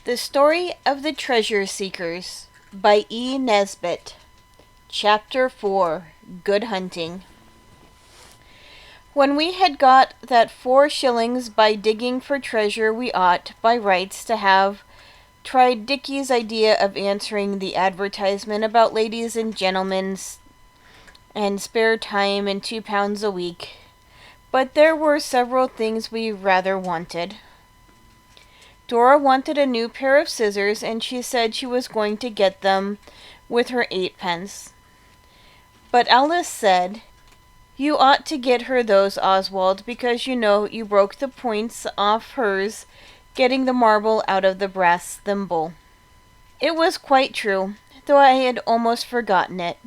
The Story of the Treasure Seekers by E. Nesbit. Chapter 4. Good Hunting. When we had got that 4 shillings by digging for treasure, we ought, by rights, to have tried Dickie's idea of answering the advertisement about ladies and gentlemen and spare time and £2 a week. But there were several things we rather wanted. Dora wanted a new pair of scissors, and she said she was going to get them with her 8 pence. But Alice said, "You ought to get her those, Oswald, because you know you broke the points off hers getting the marble out of the brass thimble." It was quite true, though I had almost forgotten it.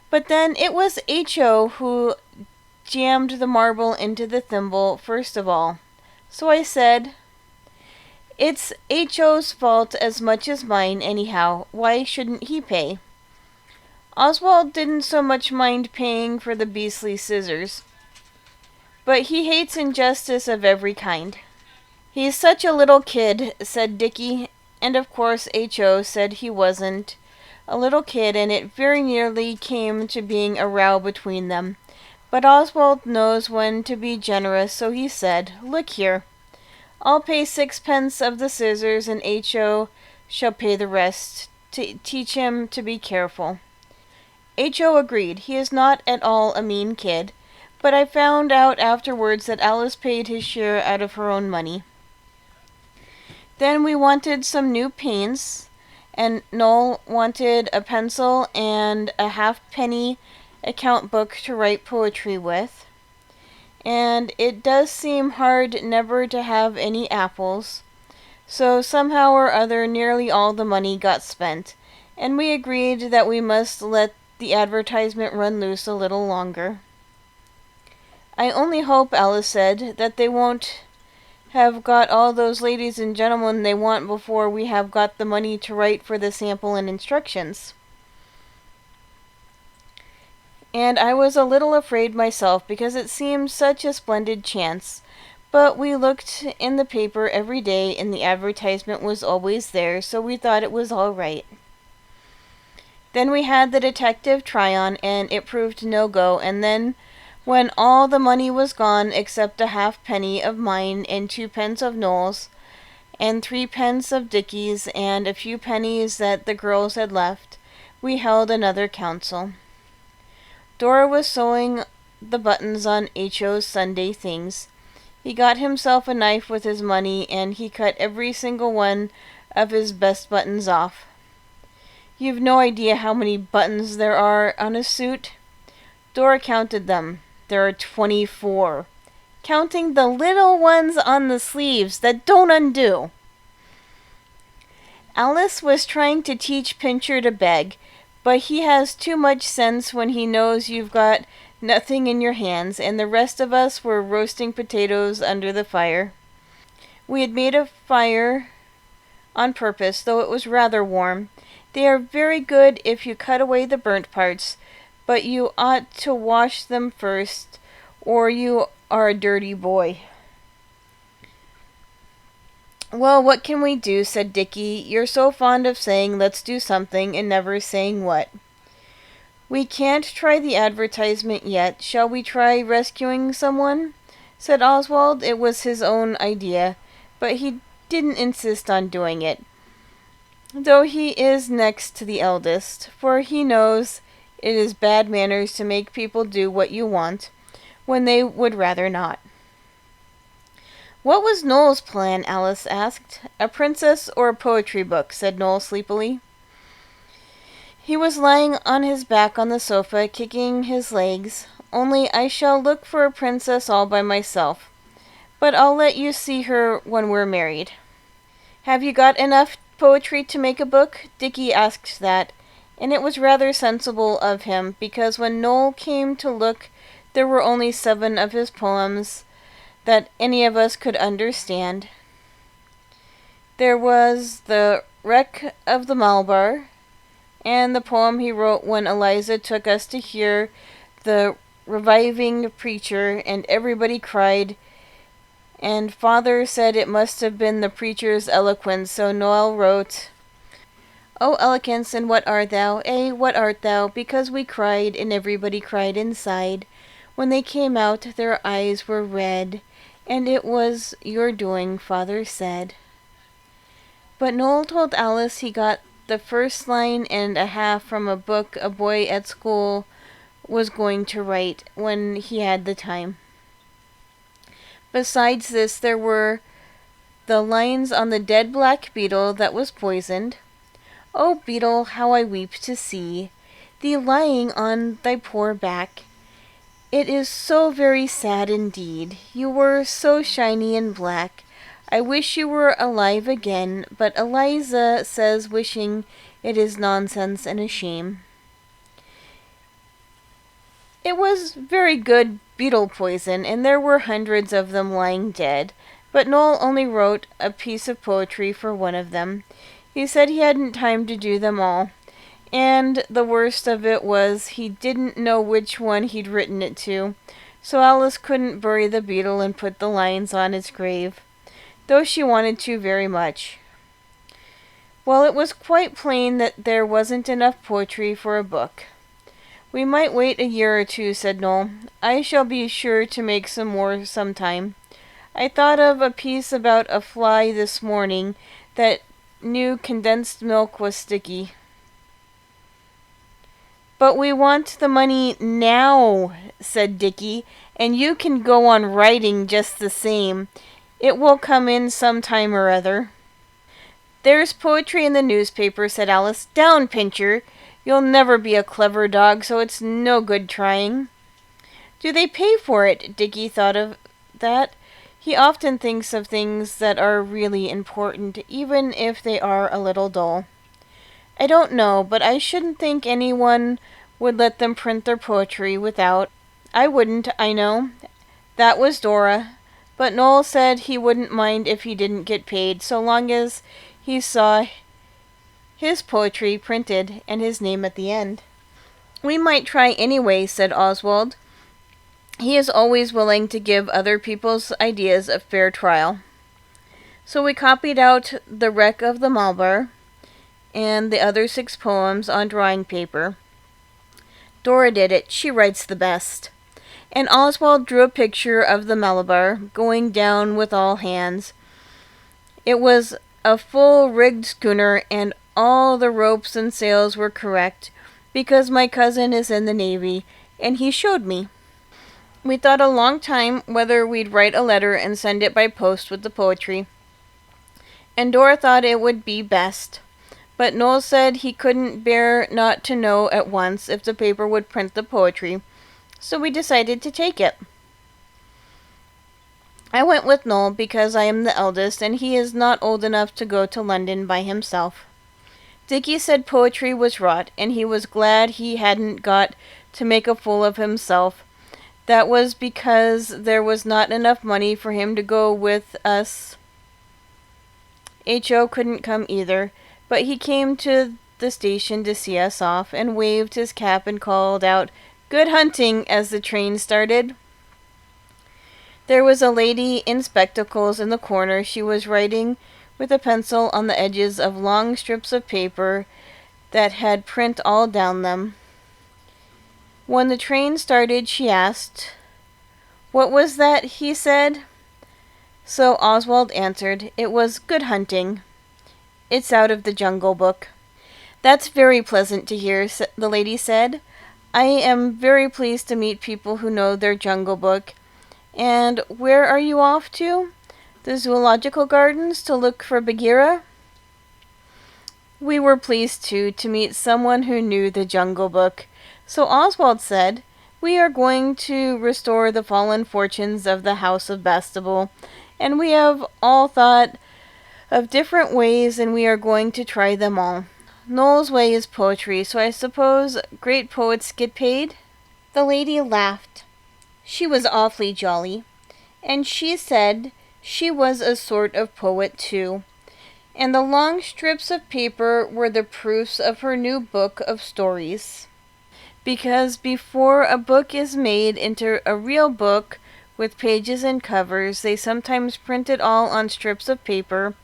But then it was H.O. who jammed the marble into the thimble first of all. So I said, "It's H.O.'s fault as much as mine, anyhow. Why shouldn't he pay?" Oswald didn't so much mind paying for the beastly scissors, but he hates injustice of every kind. "He's such a little kid," said Dickie, and of course H.O. said he wasn't a little kid, and it very nearly came to being a row between them. But Oswald knows when to be generous, so he said, "Look here, I'll pay 6 pence of the scissors, and H.O. shall pay the rest, to teach him to be careful." H.O. agreed. He is not at all a mean kid, but I found out afterwards that Alice paid his share out of her own money. Then we wanted some new paints, and Noel wanted a pencil and a halfpenny account book to write poetry with. And it does seem hard never to have any apples, so somehow or other nearly all the money got spent, and we agreed that we must let the advertisement run loose a little longer. "I only hope," Alice said, "that they won't have got all those ladies and gentlemen they want before we have got the money to write for the sample and instructions." And I was a little afraid myself, because it seemed such a splendid chance. But we looked in the paper every day, and the advertisement was always there, so we thought it was all right. Then we had the detective try on, and it proved no go, and then when all the money was gone except a halfpenny of mine and 2 pence of Noel's, and 3 pence of Dickie's, and a few pennies that the girls had left, we held another council. Dora was sewing the buttons on H.O.'s Sunday things. He got himself a knife with his money, and he cut every single one of his best buttons off. You've no idea how many buttons there are on a suit. Dora counted them. There are 24, counting the little ones on the sleeves that don't undo. Alice was trying to teach Pincher to beg, but he has too much sense when he knows you've got nothing in your hands, and the rest of us were roasting potatoes under the fire. We had made a fire on purpose, though it was rather warm. They are very good if you cut away the burnt parts, but you ought to wash them first, or you are a dirty boy. "Well, what can we do?" said Dickie. "You're so fond of saying, 'Let's do something,' and never saying what." "We can't try the advertisement yet. Shall we try rescuing someone?" said Oswald. It was his own idea, but he didn't insist on doing it, though he is next to the eldest, for he knows it is bad manners to make people do what you want, when they would rather not. "What was Noel's plan?" Alice asked. "A princess or a poetry book?" said Noel sleepily. He was lying on his back on the sofa, kicking his legs. "Only I shall look for a princess all by myself, but I'll let you see her when we're married." "Have you got enough poetry to make a book?" Dickie asked that, and it was rather sensible of him, because when Noel came to look there were only 7 of his poems that any of us could understand. There was the Wreck of the Malabar, and the poem he wrote when Eliza took us to hear the reviving preacher, and everybody cried, And Father said it must have been the preacher's eloquence, so Noel wrote, O eloquence, and what art thou? What art thou? Because we cried, and everybody cried inside. When they came out, their eyes were red, and it was your doing, Father said. But Noel told Alice he got the first line and a half from a book a boy at school was going to write when he had the time. Besides this, there were the lines on the dead black beetle that was poisoned. O beetle, how I weep to see thee lying on thy poor back. It is so very sad indeed. You were so shiny and black. I wish you were alive again, but Eliza says wishing it is nonsense and a shame. It was very good beetle poison, and there were hundreds of them lying dead, but Noel only wrote a piece of poetry for one of them. He said he hadn't time to do them all, and the worst of it was he didn't know which one he'd written it to, so Alice couldn't bury the beetle and put the lines on its grave, though she wanted to very much. Well, it was quite plain that there wasn't enough poetry for a book. We might wait a year or two, said Noel. I shall be sure to make some more sometime. I thought of a piece about a fly this morning that knew condensed milk was sticky. But we want the money now, said Dickie, and you can go on writing just the same. It will come in some time or other. There's poetry in the newspaper, said Alice. Down, Pincher. You'll never be a clever dog, so it's no good trying. Do they pay for it? Dickie thought of that. He often thinks of things that are really important, even if they are a little dull. I don't know, but I shouldn't think anyone would let them print their poetry without. I wouldn't, I know. That was Dora. But Noel said he wouldn't mind if he didn't get paid, so long as he saw his poetry printed and his name at the end. We might try anyway, said Oswald. He is always willing to give other people's ideas a fair trial. So we copied out The Wreck of the Malabar and the other 6 poems on drawing paper. Dora did it. She writes the best. And Oswald drew a picture of the Malabar going down with all hands. It was a full rigged schooner, and all the ropes and sails were correct, because my cousin is in the Navy, and he showed me. We thought a long time whether we'd write a letter and send it by post with the poetry, and Dora thought it would be best. But Noel said he couldn't bear not to know at once if the paper would print the poetry, so we decided to take it. I went with Noel because I am the eldest, and he is not old enough to go to London by himself. Dickie said poetry was rot, and he was glad he hadn't got to make a fool of himself. That was because there was not enough money for him to go with us. H.O. couldn't come either, but he came to the station to see us off, and waved his cap and called out, "Good hunting," as the train started. There was a lady in spectacles in the corner. She was writing with a pencil on the edges of long strips of paper that had print all down them. When the train started, she asked, "What was that?" he said. So Oswald answered, "It was Good Hunting. It's out of the Jungle Book." "That's very pleasant to hear," the lady said. "I am very pleased to meet people who know their Jungle Book. And where are you off to? The Zoological Gardens to look for Bagheera?" We were pleased, too, to meet someone who knew the Jungle Book. So Oswald said, "We are going to restore the fallen fortunes of the House of Bastable, and we have all thought of different ways, and we are going to try them all. Noel's way is poetry, so I suppose great poets get paid?" The lady laughed. She was awfully jolly, and she said she was a sort of poet too, and the long strips of paper were the proofs of her new book of stories. Because before a book is made into a real book with pages and covers. They sometimes print it all on strips of paper,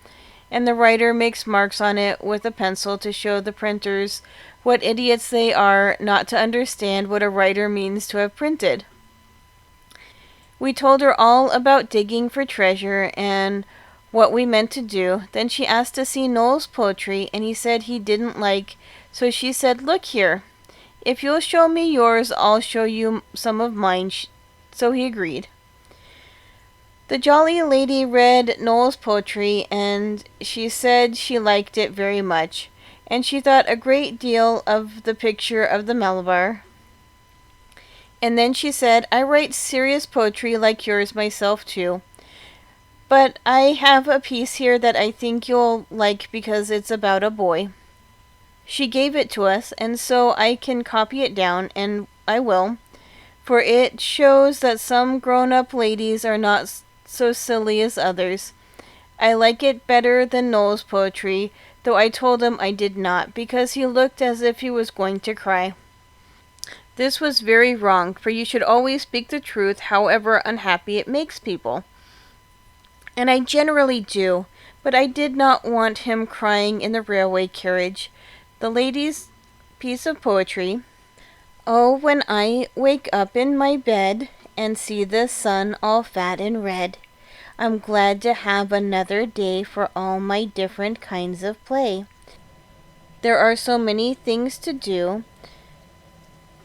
and the writer makes marks on it with a pencil to show the printers what idiots they are not to understand what a writer means to have printed. We told her all about digging for treasure and what we meant to do. Then she asked to see Noel's poetry, and he said he didn't like, so she said, "Look here. If you'll show me yours, I'll show you some of mine." So he agreed. The jolly lady read Noel's poetry, and she said she liked it very much, and she thought a great deal of the picture of the Malabar. And then she said, "I write serious poetry like yours myself too, but I have a piece here that I think you'll like because it's about a boy." She gave it to us, and so I can copy it down, and I will, for it shows that some grown-up ladies are not so silly as others. I like it better than Noel's poetry, though I told him I did not, because he looked as if he was going to cry. This was very wrong, for you should always speak the truth, however unhappy it makes people. And I generally do, but I did not want him crying in the railway carriage. The lady's piece of poetry: "Oh, when I wake up in my bed and see the sun all fat and red, I'm glad to have another day for all my different kinds of play. There are so many things to do,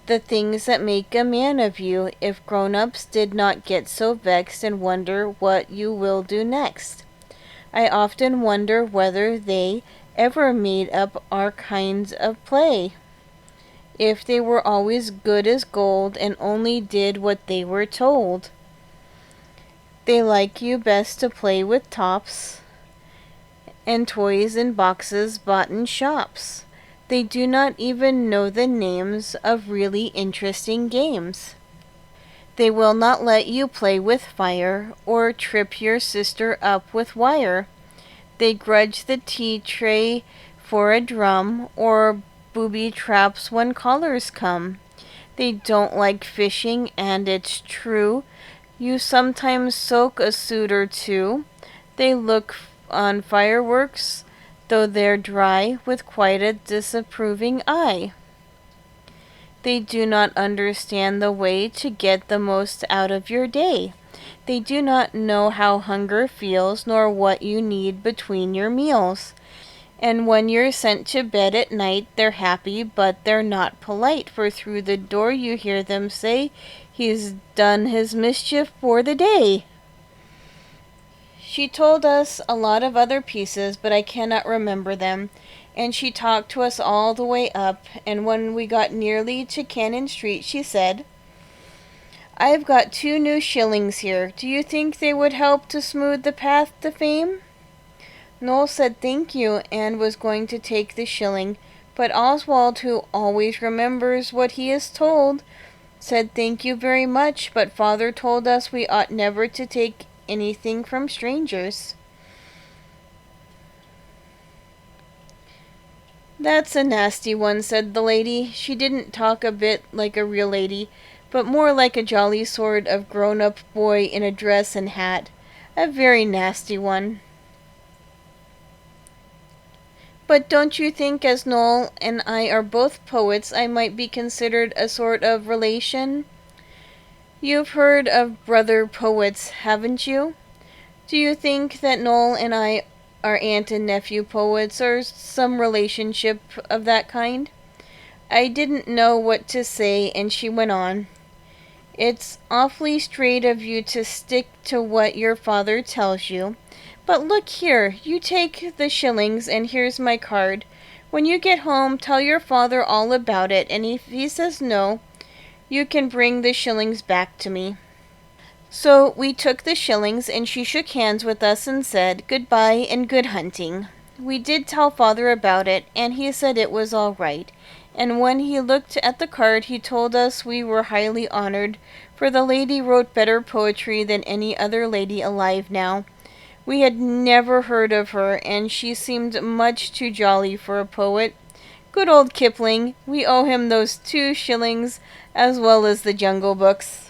the things that make a man of you, if grown-ups did not get so vexed and wonder what you will do next. I often wonder whether they ever made up our kinds of play, if they were always good as gold and only did what they were told. They like you best to play with tops and toys in boxes bought in shops. They do not even know the names of really interesting games. They will not let you play with fire or trip your sister up with wire. They grudge the tea tray for a drum or booby traps when callers come. They don't like fishing, and it's true you sometimes soak a suit or two. They look on fireworks, though they're dry, with quite a disapproving eye. They do not understand the way to get the most out of your day. They do not know how hunger feels, nor what you need between your meals. And when you're sent to bed at night, they're happy, but they're not polite, for through the door you hear them say, 'He's done his mischief for the day.'" She told us a lot of other pieces, but I cannot remember them, and she talked to us all the way up, and when we got nearly to Cannon Street, she said, "I've got 2 new shillings here. Do you think they would help to smooth the path to fame?" Noel said thank you, and was going to take the shilling, but Oswald, who always remembers what he is told, said thank you very much, but father told us we ought never to take anything from strangers. "That's a nasty one," said the lady. She didn't talk a bit like a real lady, but more like a jolly sort of grown-up boy in a dress and hat. A very nasty one. "But don't you think, as Noel and I are both poets, I might be considered a sort of relation? You've heard of brother poets, haven't you? Do you think that Noel and I are aunt and nephew poets, or some relationship of that kind?" I didn't know what to say, and she went on. "It's awfully straight of you to stick to what your father tells you. But look here, you take the shillings, and here's my card. When you get home, tell your father all about it, and if he says no, you can bring the shillings back to me." So we took the shillings, and she shook hands with us and said, "Goodbye and good hunting." We did tell father about it, and he said it was all right, and when he looked at the card he told us we were highly honored, for the lady wrote better poetry than any other lady alive now. We had never heard of her, and she seemed much too jolly for a poet. Good old Kipling, we owe him those 2 shillings as well as the Jungle Books.